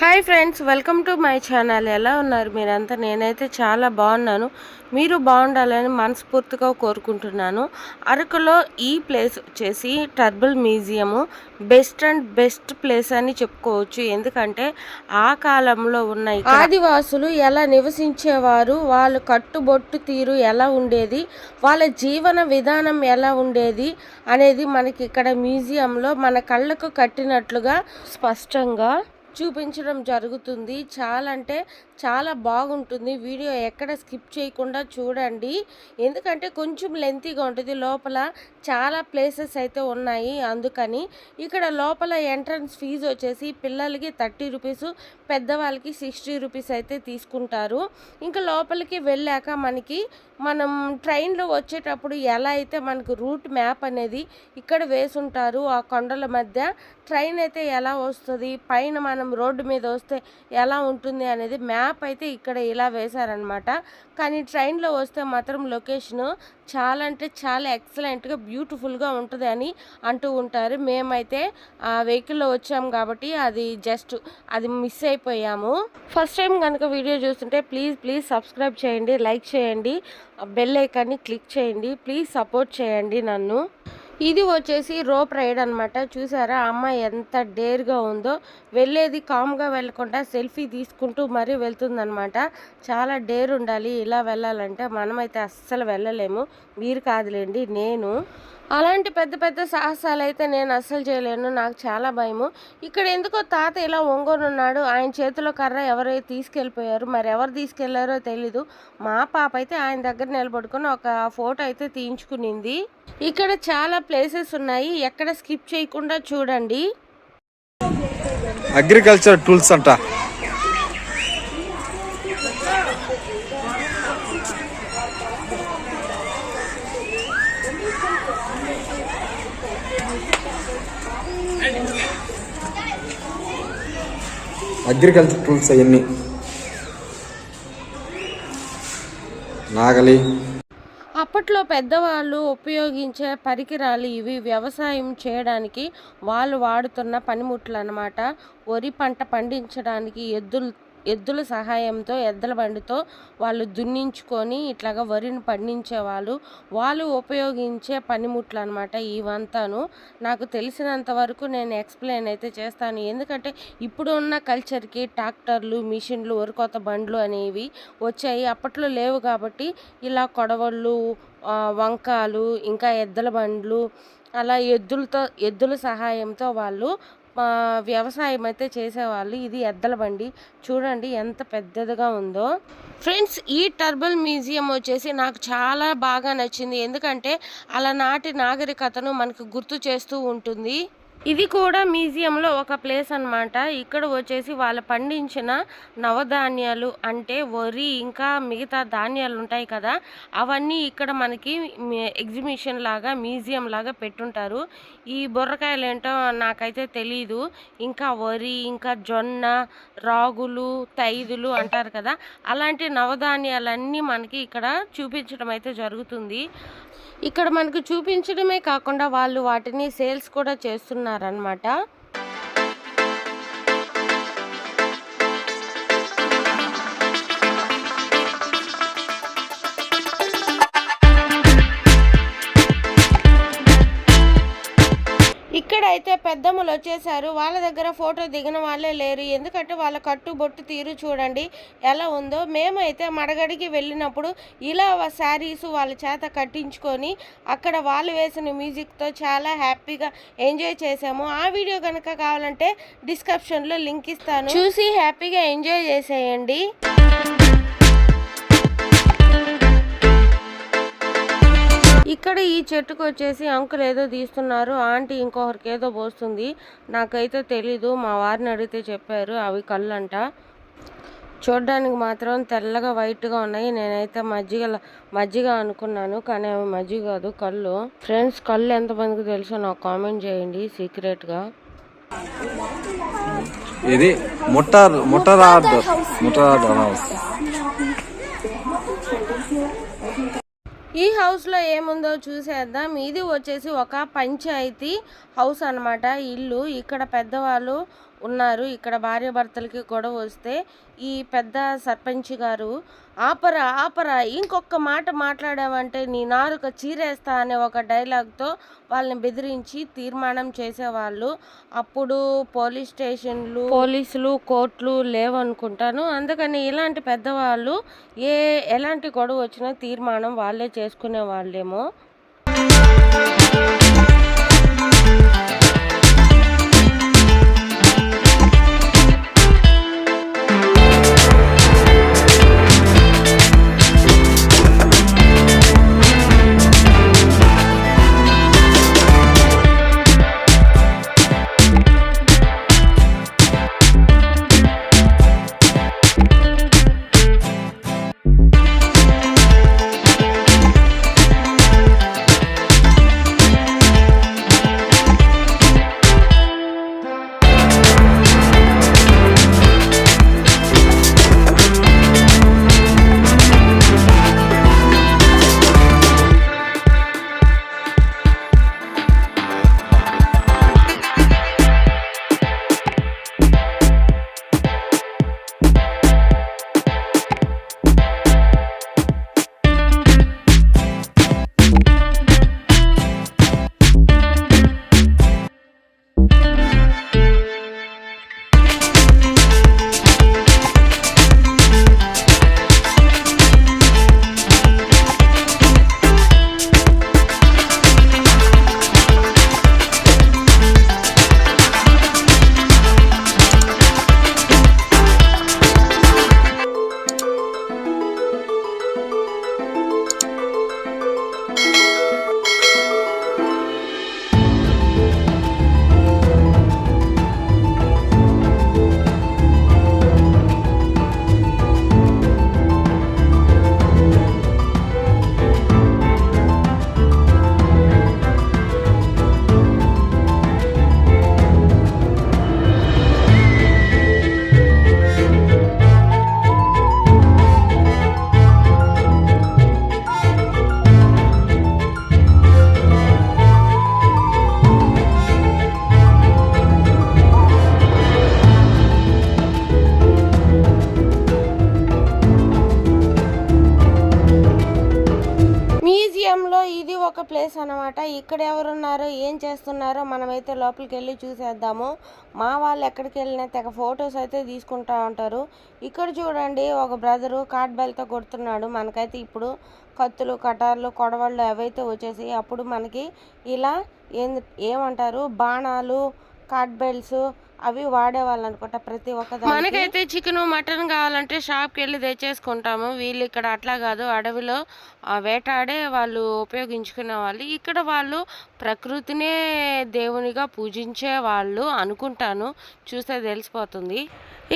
Hi friends, welcome to my channel. ఎలా ఉన్నారు మీరంతా? నేనైతే చాలా బాగున్నాను. మీరు బాగుండాలని మనస్ఫూర్తిగా కోరుకుంటున్నాను. అరకులో ఈ ప్లేస్ వచ్చేసి టర్బల్ మ్యూజియము బెస్ట్ ప్లేస్ అని చెప్పుకోవచ్చు. ఎందుకంటే ఆ కాలంలో ఉన్న ఆదివాసులు ఎలా నివసించేవారు, వాళ్ళ కట్టుబొట్టు తీరు ఎలా ఉండేది, వాళ్ళ జీవన విధానం ఎలా ఉండేది అనేది మనకి ఇక్కడ మ్యూజియంలో మన కళ్ళకు కట్టినట్లుగా స్పష్టంగా చూపించడం జరుగుతుంది. చాలా బాగుంటుంది. వీడియో ఎక్కడ స్కిప్ చేయకుండా చూడండి. ఎందుకంటే కొంచెం లెంతీగా ఉంటుంది. లోపల చాలా ప్లేసెస్ అయితే ఉన్నాయి. అందుకని ఇక్కడ లోపల ఎంట్రన్స్ ఫీజు వచ్చేసి పిల్లలకి 30 రూపీస్, పెద్దవాళ్ళకి 60 రూపీస్ అయితే తీసుకుంటారు. ఇంకా లోపలికి వెళ్ళాక మనం ట్రైన్లో వచ్చేటప్పుడు ఎలా అయితే మనకు రూట్ మ్యాప్ అనేది ఇక్కడ వేసుంటారు. ఆ కొండల మధ్య ట్రైన్ అయితే ఎలా వస్తుంది, పైన మనం రోడ్డు మీద వస్తే ఎలా ఉంటుంది అనేది మ్యాప్ అయితే ఇక్కడ ఇలా వేశారనమాట. కానీ ట్రైన్లో వస్తే మాత్రం లొకేషను చాలా ఎక్సలెంట్గా బ్యూటిఫుల్గా ఉంటుంది అని అంటూ ఉంటారు. మేమైతే ఆ వెహికల్లో వచ్చాము కాబట్టి అది మిస్ అయిపోయాము. ఫస్ట్ టైం కనుక వీడియో చూస్తుంటే ప్లీజ్ సబ్స్క్రైబ్ చేయండి, లైక్ చేయండి, బెల్ ఐకాన్ని క్లిక్ చేయండి. ప్లీజ్ సపోర్ట్ చేయండి నన్ను. ఇది వచ్చేసి రోప్ రైడ్ అనమాట. చూసారా అమ్మాయి ఎంత డేర్గా ఉందో, వెళ్ళేది కామ్గా వెళ్ళకుండా సెల్ఫీ తీసుకుంటూ మరీ వెళ్తుందనమాట. చాలా డేర్ ఉండాలి ఇలా వెళ్ళాలంటే. మనమైతే అస్సలు వెళ్ళలేము. మీరు కాదులేండి, నేను. అలాంటి పెద్ద సాహసాలు అయితే నేను అస్సలు చేయలేను. నాకు చాలా భయము. ఇక్కడ ఎందుకో తాత ఇలా ఒంగోనున్నాడు. ఆయన చేతిలో కర్ర ఎవరైతే తీసుకెళ్ళిపోయారు, మరి ఎవరు తీసుకెళ్లారో తెలీదు. మా పాప అయితే ఆయన దగ్గర నిలబడుకొని ఒక ఫోటో అయితే తీయించుకునింది. ఇక్కడ చాలా ప్లేసెస్ ఉన్నాయి, ఎక్కడ స్కిప్ చేయకుండా చూడండి. అగ్రికల్చర్ టూల్స్ అంట. అగ్రికల్చర్ టూల్స్ అవన్నీ నాగలి. అప్పట్లో పెద్దవాళ్ళు ఉపయోగించే పరికరాలు ఇవి. వ్యవసాయం చేయడానికి వాళ్ళు వాడుతున్న పనిముట్లు అన్నమాట. వరి పంట పండించడానికి ఎద్దుల సహాయంతో, ఎద్దుల బండితో వాళ్ళు దున్నించుకొని ఇట్లాగా వరిని పండించేవాళ్ళు. వాళ్ళు ఉపయోగించే పనిముట్లు అనమాట ఇవంతాను. నాకు తెలిసినంత వరకు నేను ఎక్స్ప్లెయిన్ అయితే చేస్తాను. ఎందుకంటే ఇప్పుడు ఉన్న కల్చర్కి ట్రాక్టర్లు, మిషన్లు, వరికోత బండ్లు అనేవి వచ్చాయి. అప్పట్లో లేవు కాబట్టి ఇలా కొడవళ్ళు, వంకాలు, ఇంకా ఎద్దుల బండ్లు, అలా ఎద్దుల సహాయంతో వాళ్ళు వ్యవసాయం అయితే చేసేవాళ్ళు. ఇది ఎద్దుల బండి చూడండి ఎంత పెద్దదిగా ఉందో. ఫ్రెండ్స్, ఈ టర్బల్ మ్యూజియం వచ్చేసి నాకు చాలా బాగా నచ్చింది. ఎందుకంటే అలనాటి నాగరికతను మనకు గుర్తు చేస్తూ ఉంటుంది. ఇది కూడా మ్యూజియంలో ఒక ప్లేస్ అనమాట. ఇక్కడ వచ్చేసి వాళ్ళు పండించిన నవధాన్యాలు అంటే వరి, ఇంకా మిగతా ధాన్యాలు ఉంటాయి కదా, అవన్నీ ఇక్కడ మనకి ఎగ్జిబిషన్ లాగా, మ్యూజియం లాగా పెట్టుంటారు. ఈ బుర్రకాయలు ఏంటో నాకైతే తెలీదు. ఇంకా వరి, ఇంకా జొన్న, రాగులు, తైదులు అంటారు కదా, అలాంటి నవధాన్యాలన్నీ మనకి ఇక్కడ చూపించడం అయితే జరుగుతుంది. ఇక్కడ మనకు చూపించడమే కాకుండా వాళ్ళు వాటిని సేల్స్ కూడా చేస్తున్నారనమాట. ఇక్కడైతే పెద్దమ్మలు వచ్చేసారు. వాళ్ళ దగ్గర ఫోటో దిగిన వాళ్ళే లేరు. ఎందుకంటే వాళ్ళ కట్టుబొట్టు తీరు చూడండి ఎలా ఉందో. మేమైతే మడగడికి వెళ్ళినప్పుడు ఇలా శారీస్ వాళ్ళ చేత కట్టించుకొని అక్కడ వాళ్ళు వేసిన మ్యూజిక్తో చాలా హ్యాపీగా ఎంజాయ్ చేసాము. ఆ వీడియో కనుక కావాలంటే డిస్క్రిప్షన్లో లింక్ ఇస్తాను, చూసి హ్యాపీగా ఎంజాయ్ చేసేయండి. ఇక్కడ ఈ చెట్టుకు వచ్చేసి అంకుల్ ఏదో తీస్తున్నారు, ఆంటీ ఇంకొకరికి ఏదో పోస్తుంది. నాకైతే తెలీదు, మా వారిని అడిగితే చెప్పారు అవి కళ్ళు అంట. చూడడానికి మాత్రం తెల్లగా వైట్గా ఉన్నాయి. నేనైతే మజ్జిగ అనుకున్నాను, కానీ అవి మజ్జిగ కాదు, కళ్ళు. ఫ్రెండ్స్, కళ్ళు ఎంతమందికి తెలుసో నాకు కామెంట్ చేయండి సీక్రెట్గా. ఇది ముట్టరాడ్ హౌస్. ఈ హౌస్లో ఏముందో చూసేద్దాం. ఇది వచ్చేసి ఒక పంచాయతీ హౌస్ అనమాట, ఇల్లు. ఇక్కడ పెద్దవాళ్ళు ఉన్నారు. ఇక్కడ భార్యాభర్తలకి గొడవ వస్తే ఈ పెద్ద సర్పంచ్ గారు ఆపరా ఆపరా ఇంకొక మాట మాట్లాడావంటే నీ నాలుక చీరేస్తా అనే ఒక డైలాగ్తో వాళ్ళని బెదిరించి తీర్మానం చేసేవాళ్ళు. అప్పుడు పోలీస్ స్టేషన్లు, పోలీసులు, కోర్టులు లేవనుకుంటాను. అందుకని ఇలాంటి పెద్దవాళ్ళు ఎలాంటి గొడవ వచ్చినా తీర్మానం వాళ్ళే చేసుకునే వాళ్ళేమో. మ్యూజియంలో ఇది ఒక ప్లేస్ అనమాట. ఇక్కడ ఎవరున్నారో ఏం చేస్తున్నారో మనమైతే లోపలికి వెళ్ళి చూసేద్దాము. మా వాళ్ళు ఎక్కడికి వెళ్ళినా తెగ ఫొటోస్ అయితే తీసుకుంటా ఉంటారు. ఇక్కడ చూడండి ఒక బ్రదరు కార్డ్ బెల్ట్తో కొడుతున్నాడు. మనకైతే ఇప్పుడు కత్తులు, కటార్లు, కొడవళ్ళు అవైతే వచ్చేసాయి. అప్పుడు మనకి ఇలా ఏమంటారు బాణాలు, కార్డ్ బెల్ట్స్ అవి వాడేవాళ్ళు అనుకుంటా ప్రతి ఒక్క. మనకైతే చికెన్, మటన్ కావాలంటే షాప్కి వెళ్ళి తెచ్చేసుకుంటాము. వీళ్ళు ఇక్కడ అట్లా కాదు, అడవిలో వేటాడే వాళ్ళు ఉపయోగించుకునే వాళ్ళు. ఇక్కడ వాళ్ళు ప్రకృతినే దేవునిగా పూజించే వాళ్ళు అనుకుంటాను, చూస్తే తెలిసిపోతుంది.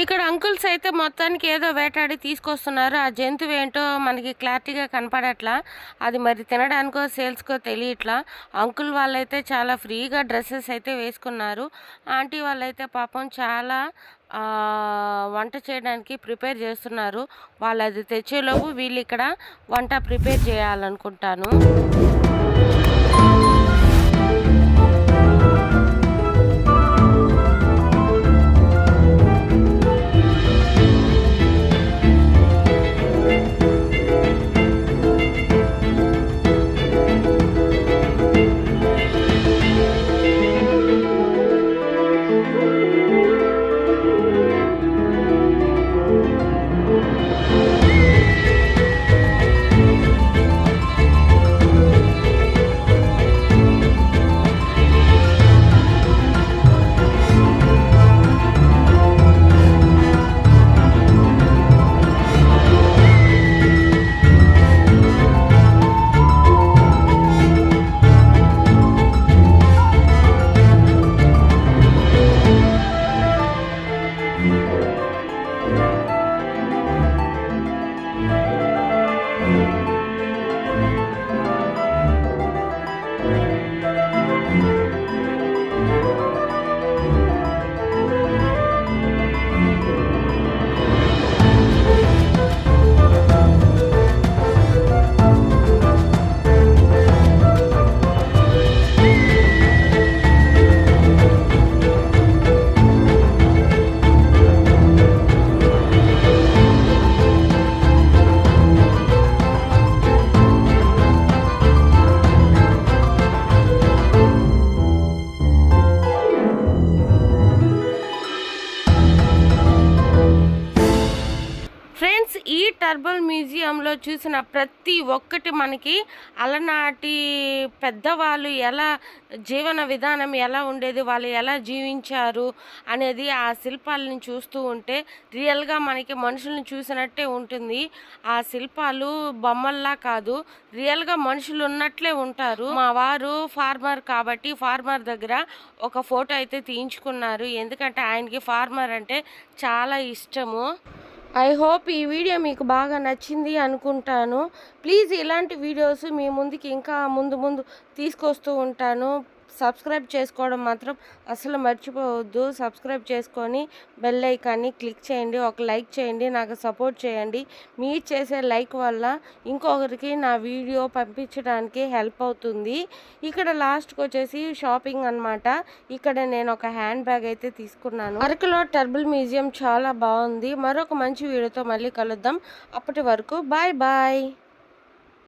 ఇక్కడ అంకుల్స్ అయితే మొత్తానికి ఏదో వేటాడి తీసుకొస్తున్నారు. ఆ జంతువు ఏంటో మనకి క్లారిటీగా కనపడట్లా. అది మరి తినడానికో సేల్స్కో తెలియట్లా. అంకుల్ వాళ్ళైతే చాలా ఫ్రీగా డ్రెస్సెస్ అయితే వేసుకున్నారు. ఆంటీ వాళ్ళైతే పాపం చాలా వంట చేయడానికి ప్రిపేర్ చేస్తున్నారు. వాళ్ళు అది తెచ్చేలోపు వీళ్ళు ఇక్కడ వంట ప్రిపేర్ చేయాలనుకుంటాను. ఈ టర్బల్ మ్యూజియంలో చూసిన ప్రతి ఒక్కటి మనకి అలనాటి పెద్దవాళ్ళు ఎలా జీవన విధానం ఎలా ఉండేది, వాళ్ళు ఎలా జీవించారు అనేది ఆ శిల్పాలని చూస్తూ ఉంటే రియల్గా మనకి మనుషుల్ని చూసినట్టే ఉంటుంది. ఆ శిల్పాలు బొమ్మల్లా కాదు, రియల్గా మనుషులు ఉన్నట్లే ఉంటారు. మా వారు ఫార్మర్ కాబట్టి ఫార్మర్ దగ్గర ఒక ఫోటో అయితే తీయించుకున్నారు, ఎందుకంటే ఆయనకి ఫార్మర్ అంటే చాలా ఇష్టము. ఐ హోప్ ఈ వీడియో మీకు బాగా నచ్చింది అనుకుంటాను. ప్లీజ్ ఇలాంటి వీడియోస్ మీ ముందుకి ఇంకా ముందు తీసుకొస్తూ ఉంటాను. సబ్స్క్రైబ్ చేసుకోవడం మాత్రం అసలు మర్చిపోవద్దు. సబ్స్క్రైబ్ చేసుకొని బెల్ ఐకాన్ని క్లిక్ చేయండి, ఒక లైక్ చేయండి, నాకు సపోర్ట్ చేయండి. మీరు చేసే లైక్ వల్ల ఇంకొకరికి నా వీడియో పంపించడానికి హెల్ప్ అవుతుంది. ఇక్కడ లాస్ట్కి వచ్చేసి షాపింగ్ అన్నమాట. ఇక్కడ నేను ఒక హ్యాండ్ బ్యాగ్ అయితే తీసుకున్నాను. అరకులో టర్బల్ మ్యూజియం చాలా బాగుంది. మరొక మంచి వీడియోతో మళ్ళీ కలుద్దాం. అప్పటి వరకు బాయ్ బాయ్.